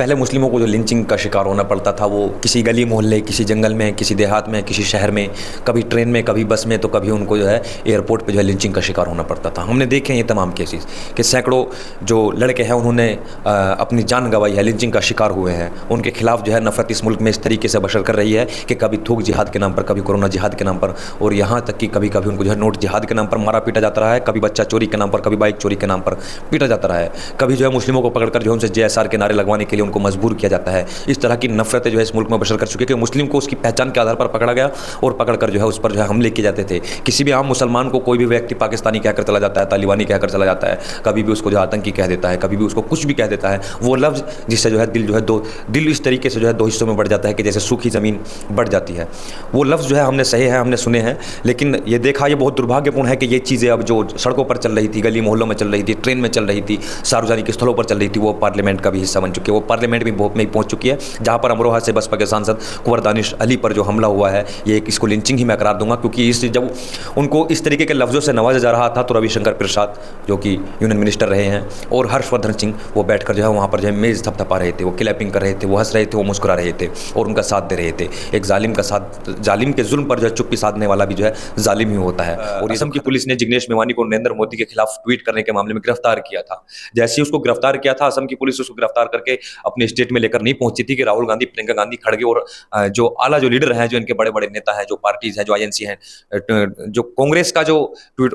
पहले मुस्लिमों को जो लिंचिंग का शिकार होना पड़ता था वो किसी गली मोहल्ले, किसी जंगल में, किसी देहात में, किसी शहर में, कभी ट्रेन में, कभी बस में, तो कभी उनको जो है एयरपोर्ट पे जो है लिंचिंग का शिकार होना पड़ता था। हमने देखे हैं ये तमाम केसेस कि सैकड़ों जो लड़के हैं उन्होंने अपनी जान गंवाई है, लिंचिंग का शिकार हुए हैं। उनके खिलाफ जो है नफरत इस मुल्क में इस तरीके से बशर कर रही है कि कभी थूक जिहाद के नाम पर, कभी कोरोना जिहाद के नाम पर, और यहाँ तक कि कभी कभी उनको जो है नोट जिहाद के नाम पर मारा पीटा जाता रहा है, कभी बच्चा चोरी के नाम पर, कभी बाइक चोरी के नाम पर पीटा जाता रहा है, कभी जो है मुस्लिमों को पकड़कर जो है उनसे JSR के नारे लगवाने के लिए उनको मजबूर किया जाता है। इस तरह की नफरतें जो है इस मुल्क में बशर कर चुकी है कि मुस्लिम को उसकी पहचान के आधार पर पकड़ा गया और पकड़कर जो है उस पर जो है हमले किए जाते थे। किसी भी आम मुसलमान को कोई भी व्यक्ति पाकिस्तानी कहकर चला जाता है, तालिबानी कहकर चला जाता है, कभी भी उसको जो आतंकी कह देता है, कभी भी उसको कुछ भी कह देता है। वो लफ्ज़ जिससे जो है दिल इस तरीके से जो है दो हिस्सों में बढ़ जाता है कि जैसे सूखी ज़मीन बढ़ जाती है। वो लफ्ज़ जो है हमने सही है, हमने सुने हैं, लेकिन ये देखा, ये बहुत दुर्भाग्यपूर्ण है कि ये चीज़ें अब जो सड़कों पर चल रही थी, गली मोहल्लों में चल रही थी, ट्रेन में चल रही थी, सार्वजनिक स्थलों पर चल रही थी, वो पार्लियामेंट का भी हिस्सा बन चुकी है। वो पार्लियामेंट में पहुंच चुकी है, जहां पर अमरोहा से बसपा के सांसद कुंवर दानिश अली पर जो हमला हुआ है, ये इसको लिंचिंग ही मैं करार दूंगा, क्योंकि जब उनको इस तरीके के लफ्ज़ों से नवाजा जा रहा था तो रविशंकर प्रसाद जो कि यूनियन मिनिस्टर रहे हैं और हर्षवर्धन सिंह वो बैठकर जो है वहाँ पर जो है मेज़ थपथपा रहे थे, वो क्लैपिंग कर रहे थे, वो हंस रहे थे, वो मुस्कुरा रहे थे और उनका साथ दे रहे थे। एक जालिम के जुल्म पर जो है चुप्पी साधने वाला भी जो है जालिम ही होता है। और असम की पुलिस ने जिग्नेश मेवानी को नरेंद्र मोदी के खिलाफ ट्वीट करने के मामले में गिरफ्तार किया था। जैसे ही उसको गिरफ्तार किया था, असम की पुलिस उसको गिरफ्तार करके अपने स्टेट में लेकर नहीं पहुंची थी कि राहुल गांधी, प्रियंका गांधी, खड़गे और जो आला जो लीडर हैं, जो इनके बड़े बड़े नेता हैं, जो पार्टीज हैं, जो INC हैं, जो कांग्रेस का जो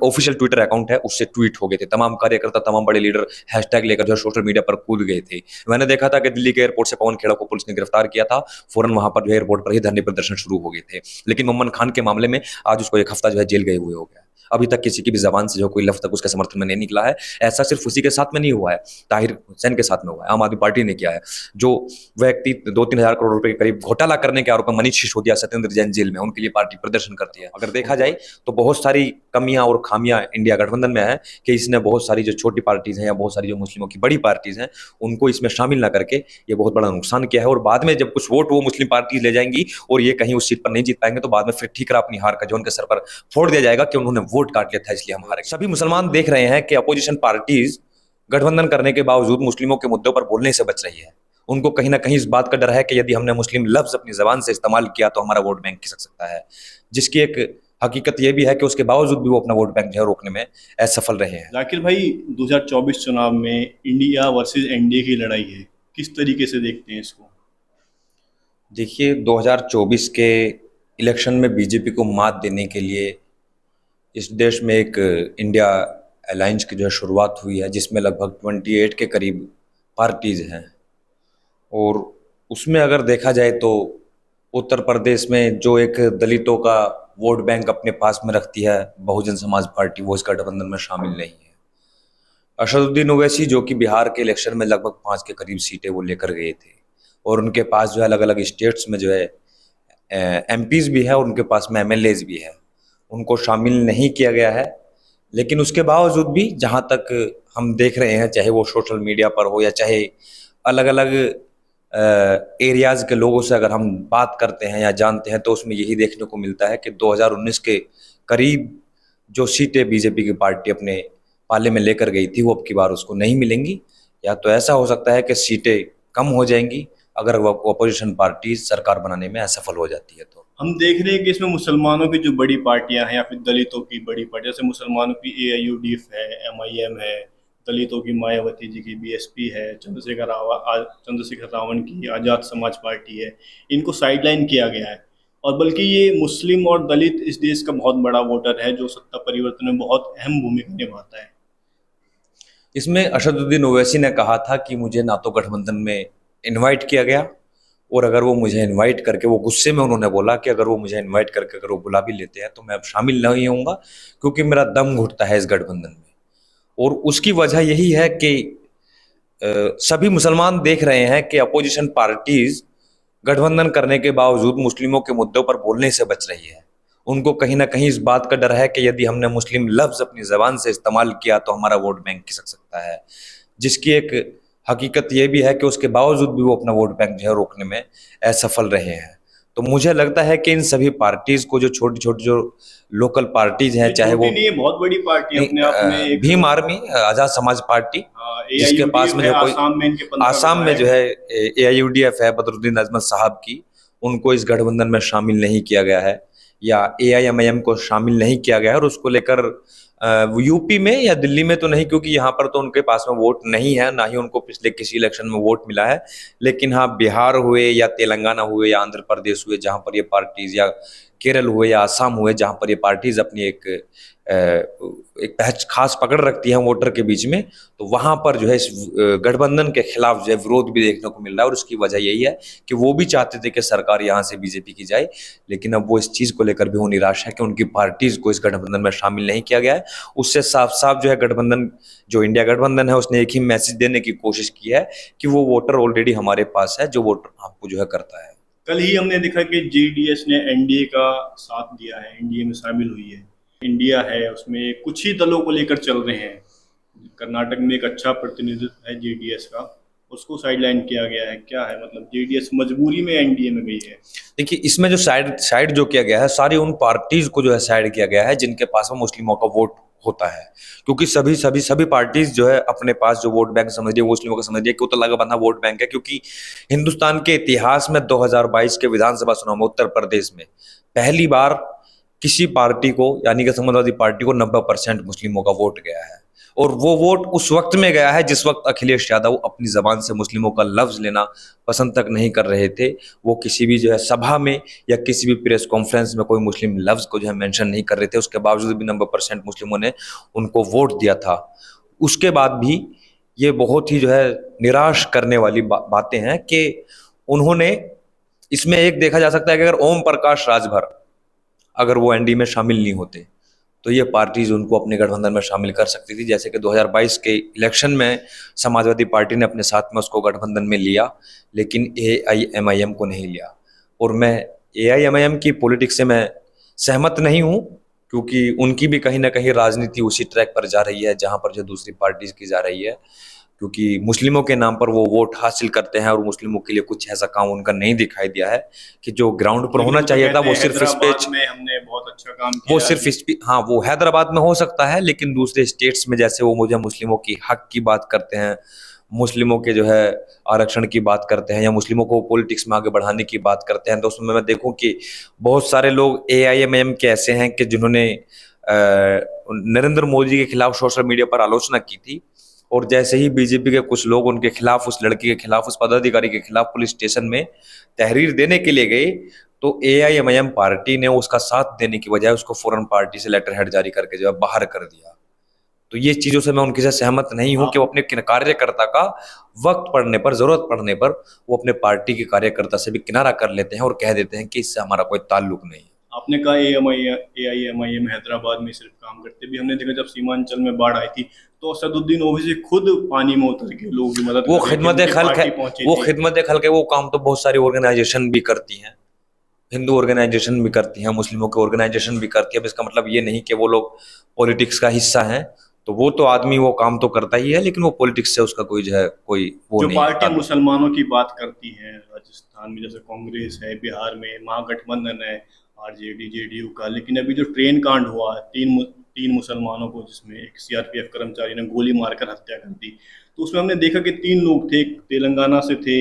ऑफिशियल ट्विटर अकाउंट है उससे ट्वीट हो गए थे। तमाम कार्यकर्ता, तमाम बड़े लीडर हैशटैग लेकर जो सोशल मीडिया पर कूद गए थे। मैंने देखा था कि दिल्ली के एयरपोर्ट से पवन खेड़ा को पुलिस ने गिरफ्तार किया था, फौरन वहां पर जो एयरपोर्ट पर ही धरने प्रदर्शन शुरू हो गए थे। लेकिन मोहम्मद खान के मामले में आज उसको 1 हफ्ता जो है जेल गए हुए हो गया। अभी तक किसी की भी जबान से जो कोई लफ्ज़ तक उसके समर्थन में नहीं निकला है। ऐसा सिर्फ उसी के साथ में नहीं हुआ है, ताहिर हुसैन के साथ में हुआ है, आम आदमी पार्टी ने किया है। जो व्यक्ति 2-3 हज़ार करोड़ रुपए के करीब घोटाला करने के आरोप में मनीष सिसोदिया, सत्येंद्र जैन जेल में, उनके लिए पार्टी प्रदर्शन करती है। अगर देखा जाए तो बहुत सारी कमियां और खामियां इंडिया गठबंधन में है कि इसने बहुत सारी जो छोटी पार्टीज हैं या बहुत सारी जो मुस्लिमों की बड़ी पार्टीज हैं उनको इसमें शामिल ना करके ये बहुत बड़ा नुकसान किया है। और बाद में जब कुछ वोट वो मुस्लिम पार्टीज ले जाएंगी और ये कहीं उस सीट पर नहीं जीत पाएंगे तो बाद में फिर ठीकरा अपनी हार का जो उनके सर पर फोड़ दिया जाएगा कि उन्होंने वोट काट लिया था इसलिए हम हारे। सभी मुसलमान देख रहे हैं कि अपोजिशन पार्टीज गठबंधन करने के बावजूद मुस्लिमों के मुद्दों पर बोलने से बच रही है। उनको कहीं ना कहीं इस बात का डर है कि यदि हमने मुस्लिम लफ्ज अपनी जबान से इस्तेमाल किया तो हमारा वोट बैंक खिसक सकता है, जिसकी एक हकीकत यह भी है कि उसके बावजूद भी वो अपना वोट बैंक जो है रोकने में असफल रहे हैं। जाकिर भाई, 2024 चुनाव में इंडिया वर्सेस एनडीए की लड़ाई है, किस तरीके से देखते हैं इसको? देखिए, 2024 के इलेक्शन में बीजेपी को मात देने के लिए इस देश में एक इंडिया अलायंस की जो है शुरुआत हुई है, जिसमें लगभग 28 के करीब पार्टीज हैं। और उसमें अगर देखा जाए तो उत्तर प्रदेश में जो एक दलितों का वोट बैंक अपने पास में रखती है बहुजन समाज पार्टी, वो इस गठबंधन में शामिल नहीं है। असदुद्दीन ओवैसी जो कि बिहार के इलेक्शन में लगभग 5 के करीब सीटें वो लेकर गए थे और उनके पास जो है अलग अलग स्टेट्स में जो है MPs भी है और उनके पास में MLAs भी है, उनको शामिल नहीं किया गया है। लेकिन उसके बावजूद भी जहाँ तक हम देख रहे हैं, चाहे वो सोशल मीडिया पर हो या चाहे अलग अलग एरियाज़ के लोगों से अगर हम बात करते हैं या जानते हैं, तो उसमें यही देखने को मिलता है कि 2019 के करीब जो सीटें बीजेपी की पार्टी अपने पाले में लेकर गई थी वो अब की बार उसको नहीं मिलेंगी, या तो ऐसा हो सकता है कि सीटें कम हो जाएंगी अगर वो अपोजिशन पार्टी सरकार बनाने में असफल हो जाती है। तो हम देख रहे हैं कि इसमें मुसलमानों की जो बड़ी पार्टियां हैं या फिर दलितों की बड़ी पार्टियां, जैसे मुसलमानों की AIUDF है, MIM है, दलितों की मायावती जी की BSP है, चंद्रशेखर रावण की आज़ाद समाज पार्टी है, इनको साइडलाइन किया गया है। और बल्कि ये मुस्लिम और दलित इस देश का बहुत बड़ा वोटर है जो सत्ता परिवर्तन में बहुत अहम भूमिका निभाता है। इसमें असदुद्दीन ओवैसी ने कहा था कि मुझे ना तो गठबंधन में इनवाइट किया गया, और अगर वो मुझे इनवाइट करके, वो गुस्से में उन्होंने बोला कि अगर वो मुझे इनवाइट करके अगर वो बुला भी लेते हैं तो मैं अब शामिल नहीं होऊंगा क्योंकि मेरा दम घुटता है इस गठबंधन में। और उसकी वजह यही है कि सभी मुसलमान देख रहे हैं कि अपोजिशन पार्टीज गठबंधन करने के बावजूद मुस्लिमों के मुद्दों पर बोलने से बच रही है। उनको कहीं ना कहीं इस बात का डर है कि यदि हमने मुस्लिम लफ्ज अपनी जबान से इस्तेमाल किया तो हमारा वोट बैंक खिसक सकता है, जिसकी एक हकीकत यह भी है कि उसके बावजूद भी वो अपना वोट बैंक जो है रोकने में असफल रहे हैं। तो मुझे लगता है कि इन सभी पार्टीज को, जो छोटी छोटी जो लोकल पार्टीज हैं, ये चाहे वो छोटी नहीं है, बहुत बड़ी पार्टी है नहीं, अपने आप में एक। भीम आर्मी, आजाद समाज पार्टी, जिसके पास AIUDF में है, जो कोई आसाम में इनके 15 आसाम में जो विधायक है हैं। AIUDF है, बदरुद्दीन अजमत साहब की, उनको इस गठबंधन में शामिल नहीं किया गया है, या AIMIM को शामिल नहीं किया गया है। और उसको लेकर यूपी में या दिल्ली में तो नहीं, क्योंकि यहाँ पर तो उनके पास में वोट नहीं है, ना ही उनको पिछले किसी इलेक्शन में वोट मिला है। लेकिन हाँ, बिहार हुए या तेलंगाना हुए या आंध्र प्रदेश हुए, जहाँ पर ये पार्टीज, या केरल हुए या आसाम हुए, जहाँ पर ये पार्टीज अपनी एक खास पकड़ रखती है वोटर के बीच में, तो वहां पर जो है इस गठबंधन के खिलाफ जो है विरोध भी देखने को मिल रहा है। और उसकी वजह यही है कि वो भी चाहते थे कि सरकार यहाँ से बीजेपी की जाए, लेकिन अब वो इस चीज को लेकर भी वो निराश है कि उनकी पार्टीज को इस गठबंधन में शामिल नहीं किया गया है। उससे साफ साफ जो है गठबंधन, जो इंडिया गठबंधन है, उसने एक ही मैसेज देने की कोशिश की है कि वो वोटर ऑलरेडी हमारे पास है, जो वोटर आपको जो है करता है। कल ही हमने देखा कि JDS ने NDA का साथ दिया है, NDA में शामिल हुई है। इंडिया है उसमें कुछ ही दलों को लेकर चल रहे हैं। कर्नाटक में एक अच्छा प्रतिनिधित्व है JDS का, उसको साइडलाइन किया गया है। क्या है मतलब, JDS मजबूरी में NDA में गई है? देखिए, इसमें जो साइड साइड जो किया गया है, सारी उन पार्टीज को जो है साइड किया गया है जिनके पास में मुस्लिमों का वोट होता है। क्योंकि सभी सभी सभी पार्टीज जो है अपने पास जो वोट बैंक समझ रही है, मुस्लिमों का समझ रही है कि वो तो लगा बंधा वोट बैंक है। क्योंकि हिंदुस्तान के इतिहास में 2022 के विधानसभा चुनाव में उत्तर प्रदेश में पहली बार किसी पार्टी को, यानी कि समाजवादी पार्टी को 90% मुस्लिमों का वोट गया है। और वो वोट उस वक्त में गया है जिस वक्त अखिलेश यादव अपनी जबान से मुस्लिमों का लफ्ज लेना पसंद तक नहीं कर रहे थे। वो किसी भी जो है सभा में या किसी भी प्रेस कॉन्फ्रेंस में कोई मुस्लिम लफ्ज को जो है मेंशन नहीं कर रहे थे। उसके बावजूद भी 90% मुस्लिमों ने उनको वोट दिया था। उसके बाद भी ये बहुत ही जो है निराश करने वाली बातें हैं कि उन्होंने, इसमें एक देखा जा सकता है कि अगर ओम प्रकाश राजभर अगर वो NDA में शामिल नहीं होते तो ये पार्टीज उनको अपने गठबंधन में शामिल कर सकती थी। जैसे कि 2022 के इलेक्शन में समाजवादी पार्टी ने अपने साथ में उसको गठबंधन में लिया, लेकिन AIMIM को नहीं लिया। और मैं AIMIM की पॉलिटिक्स से मैं सहमत नहीं हूँ, क्योंकि उनकी भी कहीं ना कहीं राजनीति उसी ट्रैक पर जा रही है जहां पर जो दूसरी पार्टीज की जा रही है। क्योंकि मुस्लिमों के नाम पर वो वोट हासिल करते हैं और मुस्लिमों के लिए कुछ ऐसा काम उनका नहीं दिखाई दिया है कि जो ग्राउंड पर लेकिन होना वो तो चाहिए था कहते वो हैं सिर्फ हैदराबाद स्पीच, में हमने बहुत अच्छा काम वो किया। सिर्फ हाँ, वो हैदराबाद में हो सकता है, लेकिन दूसरे स्टेट्स में जैसे वो मुझे मुस्लिमों की हक की बात करते हैं, मुस्लिमों के जो है आरक्षण की बात करते हैं, या मुस्लिमों को पॉलिटिक्स में आगे बढ़ाने की बात करते हैं, तो उसमें मैं देखूं कि बहुत सारे लोग AIMIM के ऐसे हैं कि जिन्होंने नरेंद्र मोदी के खिलाफ सोशल मीडिया पर आलोचना की थी। और जैसे ही बीजेपी के कुछ लोग उनके खिलाफ, उस लड़की के खिलाफ, उस पदाधिकारी के खिलाफ पुलिस स्टेशन में तहरीर देने के लिए गए, तो AIMIM पार्टी ने उसका साथ देने की बजाय उसको फौरन पार्टी से लेटर हेड जारी करके जो है बाहर कर दिया। तो ये चीजों से मैं उनके से सहमत नहीं हूं कि वो अपने कार्यकर्ता का वक्त पड़ने पर, जरूरत पड़ने पर वो अपने पार्टी के कार्यकर्ता से भी किनारा कर लेते हैं और कह देते हैं कि इससे हमारा कोई ताल्लुक नहीं। आपने कहा AIMIM हैदराबाद में सिर्फ काम करते, भी हमने देखा जब सीमांचल में बाढ़ आई थी तो असदुद्दीन ओवैसी खुद पानी में उतर के लोगों की मदद वो कर रहे थे, खिदमत उनकी खल्क है, पार्टी पहुंची वो थी। खिदमत खल्क है, वो काम तो बहुत सारी ऑर्गेनाइजेशन भी करती हैं, हिंदू ऑर्गेनाइजेशन भी करती हैं, मुस्लिमों की ऑर्गेनाइजेशन भी करती है। अब इसका मतलब ये नहीं कि वो लोग पॉलिटिक्स का हिस्सा हैं। तो वो तो आदमी वो काम तो करता ही है, लेकिन वो पॉलिटिक्स से उसका कोई जो है कोई वो जो नहीं पार्टी है। मुसलमानों की बात करती है राजस्थान में, जैसे कांग्रेस है, बिहार में महागठबंधन है RJD JDU का, लेकिन अभी जो ट्रेन कांड हुआ, तीन मुसलमानों को, जिसमें एक CRPF कर्मचारी ने गोली मारकर हत्या कर दी, तो उसमें हमने देखा कि 3 लोग थे, एक तेलंगाना से थे,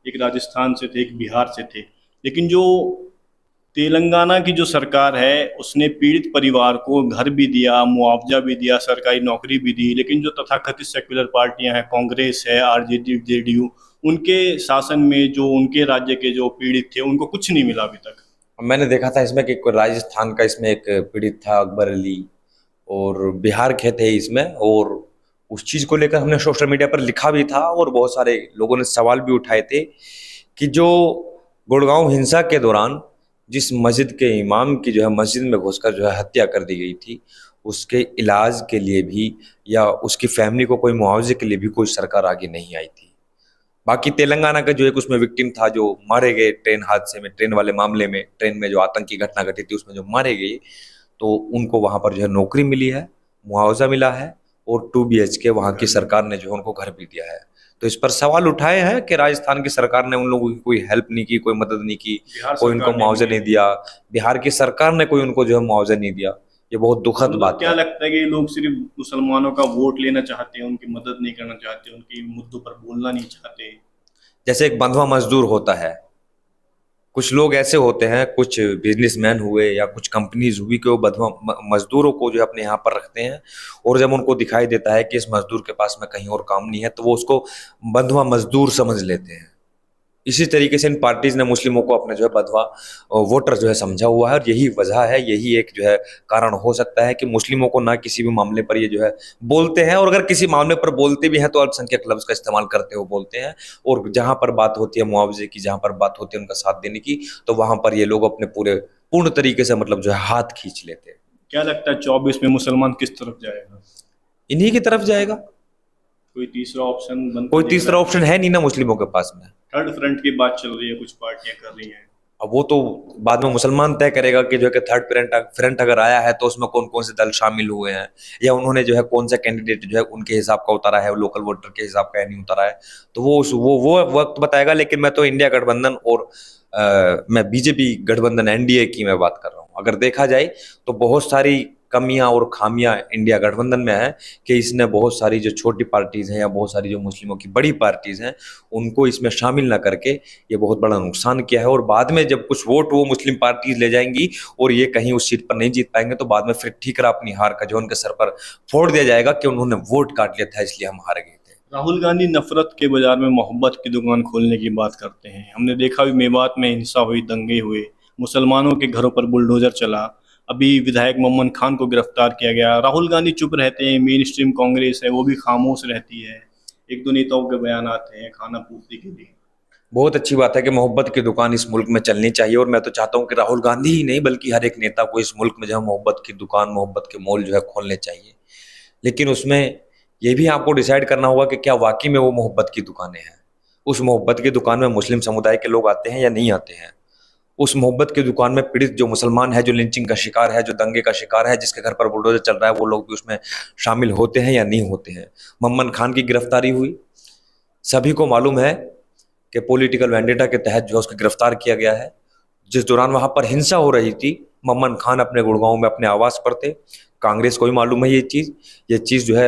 एक राजस्थान से थे, एक बिहार से थे। लेकिन जो तेलंगाना की जो सरकार है उसने पीड़ित परिवार को घर भी दिया, मुआवजा भी दिया, सरकारी नौकरी भी दी, लेकिन जो तथाकथित सेक्युलर पार्टियां हैं, कांग्रेस है, RJD JDU, उनके शासन में जो उनके राज्य के जो पीड़ित थे उनको कुछ नहीं मिला अभी तक। मैंने देखा था इसमें कि कोई राजस्थान का इसमें एक पीड़ित था, अकबर अली, और बिहार के थे इसमें। और उस चीज को लेकर हमने सोशल मीडिया पर लिखा भी था और बहुत सारे लोगों ने सवाल भी उठाए थे कि जो गुड़गांव हिंसा के दौरान जिस मस्जिद के इमाम की जो है मस्जिद में घुसकर जो है हत्या कर दी गई थी, उसके इलाज के लिए भी या उसकी फैमिली को कोई मुआवजे के लिए भी कोई सरकार आगे नहीं आई थी। बाकी तेलंगाना का जो एक उसमें विक्टिम था जो मारे गए ट्रेन हादसे में, ट्रेन वाले मामले में, ट्रेन में जो आतंकी घटना घटी थी उसमें जो मारे गए, तो उनको वहां पर जो है नौकरी मिली है, मुआवजा मिला है, और 2 BHK वहां की सरकार ने जो है उनको घर भी दिया है। तो इस पर सवाल उठाए हैं कि राजस्थान की सरकार ने उन लोगों की कोई हेल्प नहीं की, कोई मदद नहीं की, बिहार कोई उनको सरकार ने मुआवजा भी नहीं है। दिया। बिहार की सरकार ने कोई उनको जो है मुआवजा नहीं दिया। ये बहुत दुखद मतलब बात क्या है। लगता है कि ये लोग सिर्फ मुसलमानों का वोट लेना चाहते हैं, उनकी मदद नहीं करना चाहते, उनके मुद्दों पर बोलना नहीं चाहते? जैसे एक बंधुआ मजदूर होता है, कुछ लोग ऐसे होते हैं, कुछ बिजनेसमैन हुए या कुछ कंपनीज हुई कि वो बंधुआ मजदूरों को जो है अपने यहाँ पर रखते हैं, और जब उनको दिखाई देता है कि इस मजदूर के पास में कहीं और काम नहीं है तो वो उसको बंधुआ मजदूर समझ लेते हैं। इसी तरीके से इन पार्टीज ने मुस्लिमों को अपने जो है बंधुआ वोटर जो है समझा हुआ है, और यही वजह है, यही एक जो है कारण हो सकता है कि मुस्लिमों को ना किसी भी मामले पर ये जो है बोलते हैं, और अगर किसी मामले पर बोलते भी हैं तो अल्पसंख्यक लफ्ज का इस्तेमाल करते हुए बोलते हैं। और जहां पर बात होती है मुआवजे की, जहां पर बात होती है उनका साथ देने की, तो वहां पर ये लोग अपने पूरे पूर्ण तरीके से मतलब जो है हाथ खींच लेते हैं। क्या लगता है 24 में मुसलमान किस तरफ जाएगा? इन्हीं की तरफ जाएगा। कोई तीसरा ऑप्शन बनता कोई दिख तीसरा रहा है? ऑप्शन है नहीं ना मुस्लिमों के पास में। थर्ड फ्रंट की बात चल रही है, कुछ पार्टियां कर रही हैं। अब वो तो बाद में मुसलमान तय करेगा कि जो है कि थर्ड फ्रंट अगर आया है तो उसमें कौन कौन से दल शामिल हुए हैं, या उन्होंने जो है कौन सा कैंडिडेट जो है उनके हिसाब का उतारा है, लोकल वोटर के हिसाब का नहीं उतारा है। तो वो वक्त बताएगा। लेकिन मैं तो इंडिया गठबंधन और मैं बीजेपी गठबंधन एनडीए की मैं बात कर रहा हूँ। अगर देखा जाए तो बहुत सारी कमियां और खामियां इंडिया गठबंधन में है कि इसने बहुत सारी जो छोटी पार्टीज हैं या बहुत सारी जो मुस्लिमों की बड़ी पार्टीज हैं उनको इसमें शामिल ना करके ये बहुत बड़ा नुकसान किया है। और बाद में जब कुछ वोट वो मुस्लिम पार्टीज ले जाएंगी और ये कहीं उस सीट पर नहीं जीत पाएंगे तो बाद में फिर ठीकरा अपनी हार का जो उनके सर पर फोड़ दिया जाएगा कि उन्होंने वोट काट लिया था इसलिए हम हार गए थे। राहुल गांधी नफरत के बाजार में मोहब्बत की दुकान खोलने की बात करते हैं। हमने देखा भी, मेवात में हिंसा हुई, दंगे हुए, मुसलमानों के घरों पर बुलडोजर चला। अभी विधायक मोहम्मद खान को गिरफ्तार किया गया। राहुल गांधी चुप रहते हैं, मेन स्ट्रीम कांग्रेस है वो भी खामोश रहती है। एक दो नेताओं के बयान आते हैं खाना पूर्ति के लिए। बहुत अच्छी बात है कि मोहब्बत की दुकान इस मुल्क में चलनी चाहिए, और मैं तो चाहता हूं कि राहुल गांधी ही नहीं बल्कि हर एक नेता को इस मुल्क में जो है मोहब्बत की दुकान, मोहब्बत के मॉल जो है खोलने चाहिए। लेकिन उसमें यह भी आपको डिसाइड करना होगा कि क्या वाकई में वो मोहब्बत की दुकानें हैं। उस मोहब्बत की दुकान में मुस्लिम समुदाय के लोग आते हैं या नहीं आते हैं। उस मोहब्बत की दुकान में पीड़ित जो मुसलमान है, जो लिंचिंग का शिकार है, जो दंगे का शिकार है, जिसके घर पर बुलडोजर चल रहा है, वो लोग भी उसमें शामिल होते हैं या नहीं होते हैं। मोहम्मद खान की गिरफ्तारी हुई, सभी को मालूम है कि पॉलिटिकल वेंडेटा के तहत जो है उसको गिरफ्तार किया गया है। जिस दौरान वहां पर हिंसा हो रही थी, मोहम्मद खान अपने गुड़गांव में अपने आवास पर थे। कांग्रेस को भी मालूम है ये चीज जो है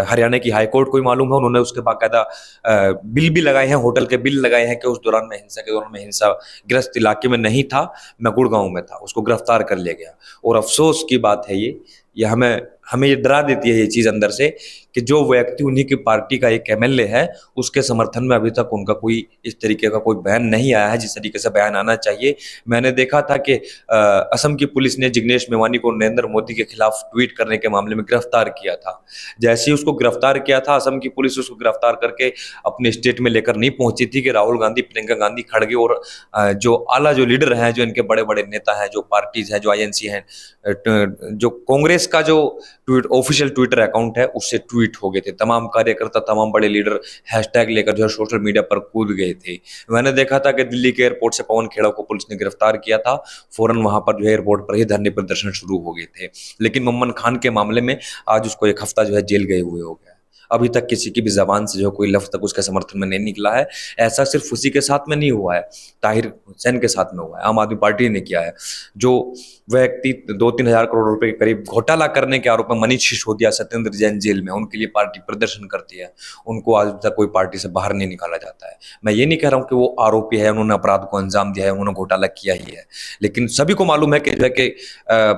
हरियाणा की हाईकोर्ट को भी मालूम है। उन्होंने उसके बाकायदा बिल भी लगाए हैं, होटल के बिल लगाए हैं कि उस दौरान में हिंसा के दौरान में हिंसा ग्रस्त इलाके में नहीं था, मैं गुड़गांव में था। उसको गिरफ्तार कर लिया गया। और अफसोस की बात है ये हमें हमें ये डरा देती है ये चीज अंदर से कि जो व्यक्ति उन्हीं की पार्टी का एक एमएलए है उसके समर्थन में अभी तक उनका कोई इस तरीके का कोई बयान नहीं आया है जिस तरीके से बयान आना चाहिए। मैंने देखा था कि असम की पुलिस ने जिग्नेश मेवानी को नरेंद्र मोदी के खिलाफ ट्वीट करने के मामले में गिरफ्तार किया था। जैसे ही उसको गिरफ्तार किया था, असम की पुलिस उसको गिरफ्तार करके अपने स्टेट में लेकर नहीं पहुंची थी कि राहुल गांधी, प्रियंका गांधी खड़गे और जो आला जो लीडर हैं, जो इनके बड़े बड़े नेता हैं, जो पार्टीज हैं, जो आईएनसी हैं, जो कांग्रेस का जो ऑफिशियल ट्विटर अकाउंट है उससे ट्वीट हो गए थे। तमाम कार्यकर्ता, तमाम बड़े लीडर हैशटैग लेकर जो है सोशल मीडिया पर कूद गए थे। मैंने देखा था कि दिल्ली के एयरपोर्ट से पवन खेड़ा को पुलिस ने गिरफ्तार किया था, फौरन वहां पर जो है एयरपोर्ट पर ही धरने प्रदर्शन शुरू हो गए थे। लेकिन मोहम्मद खान के मामले में आज उसको एक हफ्ता जो है जेल गए हुए हो गया। अभी तक किसी की भी जबान से जो कोई लफ्ज तक उसके समर्थन में नहीं निकला है। ऐसा सिर्फ उसी के साथ में नहीं हुआ है, ताहिर हुसैन के साथ में हुआ है, आम आदमी पार्टी ने किया है। जो व्यक्ति 2-3 हजार करोड़ रुपए के करीब घोटाला करने के आरोप में मनीष सिसोदिया, सत्येंद्र जैन जेल में, उनके लिए पार्टी प्रदर्शन करती है, उनको आज तक कोई पार्टी से बाहर नहीं निकाला जाता है। मैं ये नहीं कह रहा हूँ कि वो आरोपी है, उन्होंने अपराध को अंजाम दिया है, उन्होंने घोटाला किया ही है, लेकिन सभी को मालूम है कि जो है कि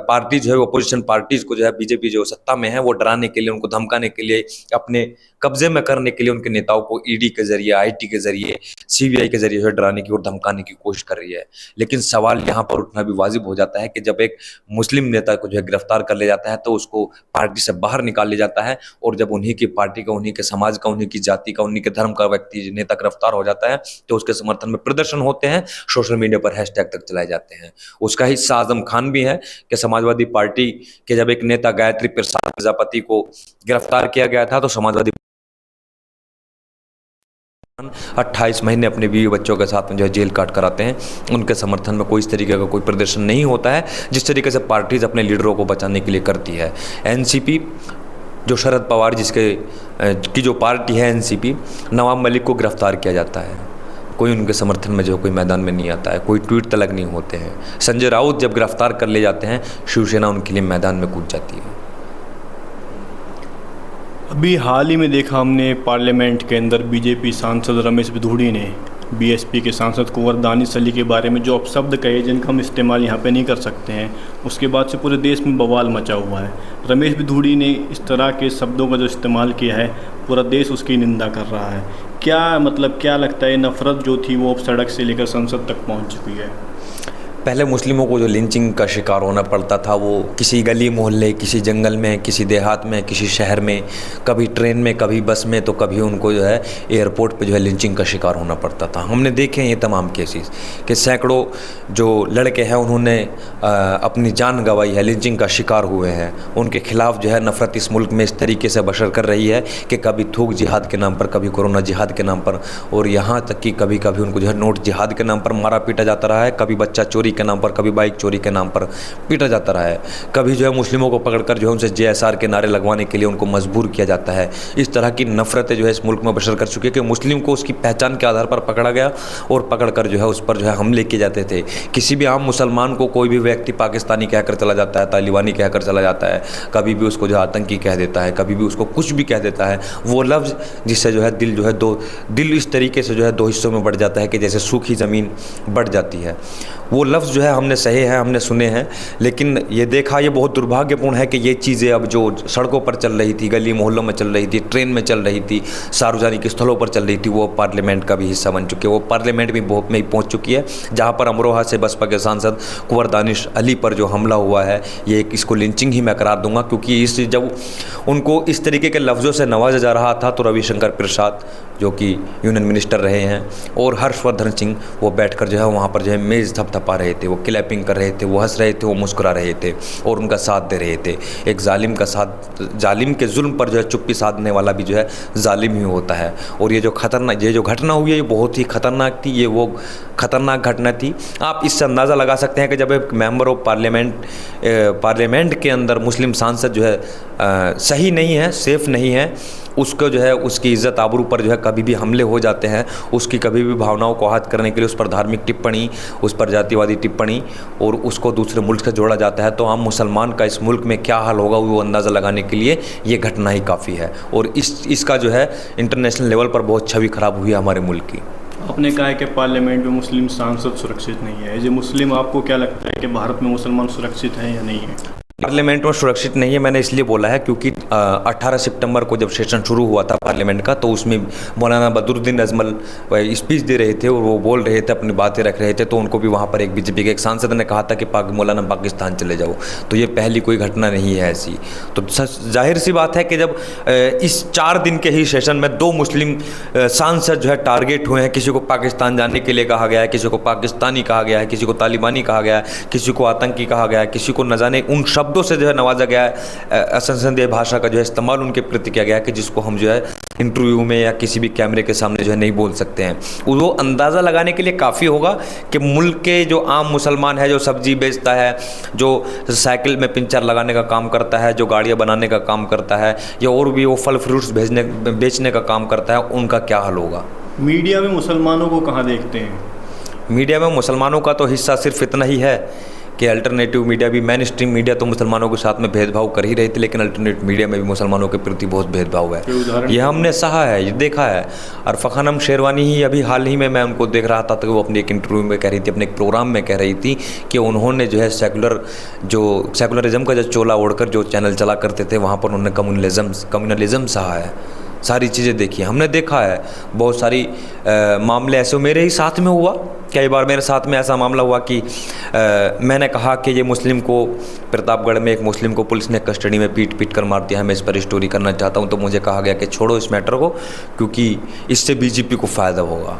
पार्टी जो है अपोजिशन पार्टीज को जो है बीजेपी जो सत्ता में है वो डराने के लिए, उनको धमकाने के लिए, अपने कब्जे में करने के लिए उनके नेताओं को ईडी के जरिए, आईटी के जरिए, सीबीआई के जरिए डराने की और धमकाने की कोशिश कर रही है। लेकिन सवाल यहाँ पर उठना भी वाजिब हो जाता है कि जब एक मुस्लिम नेता को जो है गिरफ्तार कर लिया जाता है तो उसको पार्टी से बाहर निकाल लिया जाता है, और जब उन्हीं की पार्टी का, उन्हीं के समाज का, उन्हीं की जाति का, उन्हीं के धर्म का व्यक्ति नेता गिरफ्तार हो जाता है तो उसके समर्थन में प्रदर्शन होते हैं, सोशल मीडिया पर हैशटैग तक चलाए जाते हैं। उसका हिस्सा आजम खान भी है कि समाजवादी पार्टी के जब एक नेता गायत्री प्रसाद प्रजापति को गिरफ्तार किया गया था तो समाजवादी 28 महीने अपने बीवी बच्चों के साथ में जो है जेल काट कर आते हैं। उनके समर्थन में कोई इस तरीके का कोई प्रदर्शन नहीं होता है जिस तरीके से पार्टीज अपने लीडरों को बचाने के लिए करती है। एनसीपी जो शरद पवार की जो पार्टी है एनसीपी, नवाब मलिक को गिरफ्तार किया जाता है, कोई उनके समर्थन में जो कोई मैदान में नहीं आता है, कोई ट्वीट तलक नहीं होते हैं। संजय राउत जब गिरफ्तार कर ले जाते हैं, शिवसेना उनके लिए मैदान में कूद जाती है। अभी हाल ही में देखा हमने पार्लियामेंट के अंदर बीजेपी सांसद रमेश बिधूड़ी ने बीएसपी के सांसद कुंवर दानिश अली के बारे में जो अपशब्द कहे जिनका हम इस्तेमाल यहाँ पे नहीं कर सकते हैं, उसके बाद से पूरे देश में बवाल मचा हुआ है। रमेश बिधूड़ी ने इस तरह के शब्दों का जो इस्तेमाल किया है, पूरा देश उसकी निंदा कर रहा है। क्या लगता है, नफ़रत जो थी वो अब सड़क से लेकर संसद तक पहुँच चुकी है? पहले मुस्लिमों को जो लिंचिंग का शिकार होना पड़ता था वो किसी गली मोहल्ले, किसी जंगल में, किसी देहात में, किसी शहर में, कभी ट्रेन में, कभी बस में, तो कभी उनको जो है एयरपोर्ट पे जो है लिंचिंग का शिकार होना पड़ता था। हमने देखे हैं ये तमाम केसेस कि सैकड़ों जो लड़के हैं उन्होंने अपनी जान गंवाई है, लिंचिंग का शिकार हुए हैं। उनके खिलाफ जो है नफ़रत इस मुल्क में इस तरीके से बशर कर रही है कि कभी थूक जिहाद के नाम पर, कभी कोरोना जिहाद के नाम पर, और यहाँ तक कि कभी कभी उनको जो है नोट जिहाद के नाम पर मारा पीटा जाता रहा है, कभी बच्चा चोरी के नाम पर, कभी बाइक चोरी के नाम पर पीटा जाता रहा है, कभी जो है मुस्लिमों को पकड़कर जो है उनसे JSR के नारे लगवाने के लिए उनको मजबूर किया जाता है। इस तरह की नफ़रतें जो है इस मुल्क में बशर कर चुकी है कि मुस्लिम को उसकी पहचान के आधार पर पकड़ा गया और पकड़कर जो है उस पर जो है हमले किए जाते थे। किसी भी आम मुसलमान को कोई भी व्यक्ति पाकिस्तानी कहकर चला जाता है, तालिबानी कहकर चला जाता है, कभी भी उसको जो आतंकी कह देता है, कभी भी उसको कुछ भी कह देता है। वो लफ्ज़ जिससे जो है दिल इस तरीके से जो है दो हिस्सों में बढ़ जाता है कि जैसे सूखी ज़मीन बढ़ जाती है। वो लफ्ज़ जो है हमने सहे हैं, हमने सुने हैं, लेकिन ये देखा, ये बहुत दुर्भाग्यपूर्ण है कि ये चीज़ें अब जो सड़कों पर चल रही थी, गली मोहल्लों में चल रही थी, ट्रेन में चल रही थी, सार्वजनिक स्थलों पर चल रही थी, वो पार्लियामेंट का भी हिस्सा बन चुकी है। वो पार्लियामेंट में पहुंच चुकी है, जहां पर अमरोहा से बसपा के सांसद कुंवर दानिश अली पर जो हमला हुआ है, ये इसको लिंचिंग ही मैं करार दूंगा, क्योंकि जब उनको इस तरीके के लफ्ज़ों से नवाजा जा रहा था तो रविशंकर प्रसाद जो कि यूनियन मिनिस्टर रहे हैं और हर्षवर्धन सिंह वो बैठकर जो है वहाँ पर जो है मेज़ थपथपा रहे थे, वो क्लैपिंग कर रहे थे, वो हंस रहे थे, वो मुस्कुरा रहे थे और उनका साथ दे रहे थे। एक जालिम के जुल्म पर जो है चुप्पी साधने वाला भी जो है जालिम ही होता है। और ये जो घटना हुई है, ये बहुत ही ख़तरनाक थी, ये वो ख़तरनाक घटना थी। आप इससे अंदाज़ा लगा सकते हैं कि जब एक मेंबर ऑफ पार्लियामेंट के अंदर मुस्लिम सांसद जो है सही नहीं है, सेफ़ नहीं है, उसको जो है उसकी इज़्ज़त आबरू पर जो है कभी भी हमले हो जाते हैं, उसकी कभी भी भावनाओं को आहत करने के लिए उस पर धार्मिक टिप्पणी, उस पर जातिवादी टिप्पणी और उसको दूसरे मुल्क से जोड़ा जाता है, तो आम मुसलमान का इस मुल्क में क्या हाल होगा वो अंदाज़ा लगाने के लिए ये घटना ही काफ़ी है। और इसका जो है इंटरनेशनल लेवल पर बहुत छवि ख़राब हुई है हमारे मुल्क की। आपने कहा है कि पार्लियामेंट में मुस्लिम सांसद सुरक्षित नहीं है। एज ए मुस्लिम आपको क्या लगता है कि भारत में मुसलमान सुरक्षित हैं या नहीं है? पार्लियामेंट में सुरक्षित नहीं है, मैंने इसलिए बोला है क्योंकि 18 सितंबर को जब सेशन शुरू हुआ था पार्लियामेंट का, तो उसमें मौलाना बदरुद्दीन अजमल स्पीच दे रहे थे और वो बोल रहे थे, अपनी बातें रख रहे थे, तो उनको भी वहाँ पर एक बीजेपी के एक सांसद ने कहा था कि मौलाना पाकिस्तान चले जाओ। तो ये पहली कोई घटना नहीं है ऐसी। तो जाहिर सी बात है कि जब इस 4 दिन के ही सेशन में 2 मुस्लिम सांसद जो है टारगेट हुए हैं, किसी को पाकिस्तान जाने के लिए कहा गया है, किसी को पाकिस्तानी कहा गया है, किसी को तालिबानी कहा गया है, किसी को आतंकी कहा गया है, किसी को न जाने उन शब्दों से जो है नवाजा गया है, असंसदीय भाषा का जो है इस्तेमाल उनके प्रति किया गया है कि जिसको हम जो है इंटरव्यू में या किसी भी कैमरे के सामने जो है नहीं बोल सकते हैं। वो अंदाज़ा लगाने के लिए काफ़ी होगा कि मुल्क के जो आम मुसलमान है, जो सब्जी बेचता है, जो साइकिल में पंचर लगाने का काम करता है, जो गाड़ियाँ बनाने का काम करता है, या और भी वो फल फ्रूट्स बेचने का काम करता है, उनका क्या हाल होगा? मीडिया में मुसलमानों को कहाँ देखते हैं? मीडिया में मुसलमानों का तो हिस्सा सिर्फ इतना ही है कि अल्टरनेटिव मीडिया भी, मेन स्ट्रीम मीडिया तो मुसलमानों के साथ में भेदभाव कर ही रही थी, लेकिन अल्टरनेटिव मीडिया में भी मुसलमानों के प्रति बहुत भेदभाव है। ये हमने सहा है, ये देखा है। और फ़खानम शेरवानी ही अभी हाल ही में मैं उनको देख रहा था, तो वो अपने एक इंटरव्यू में कह रही थी, अपने एक प्रोग्राम में कह रही थी कि उन्होंने जो है सेकुलरिज्म का जो चोला ओढ़कर जो चैनल चला करते थे, वहाँ पर उन्होंने कम्युनलिज्म सहा है, सारी चीज़ें देखी है, हमने देखा है। बहुत सारी मामले ऐसे मेरे ही साथ में हुआ, कई बार मेरे साथ में ऐसा मामला हुआ कि मैंने कहा कि ये मुस्लिम को, प्रतापगढ़ में एक मुस्लिम को पुलिस ने कस्टडी में पीट कर मार दिया है, मैं इस पर स्टोरी करना चाहता हूँ। तो मुझे कहा गया कि छोड़ो इस मैटर को, क्योंकि इससे बीजेपी को फ़ायदा होगा।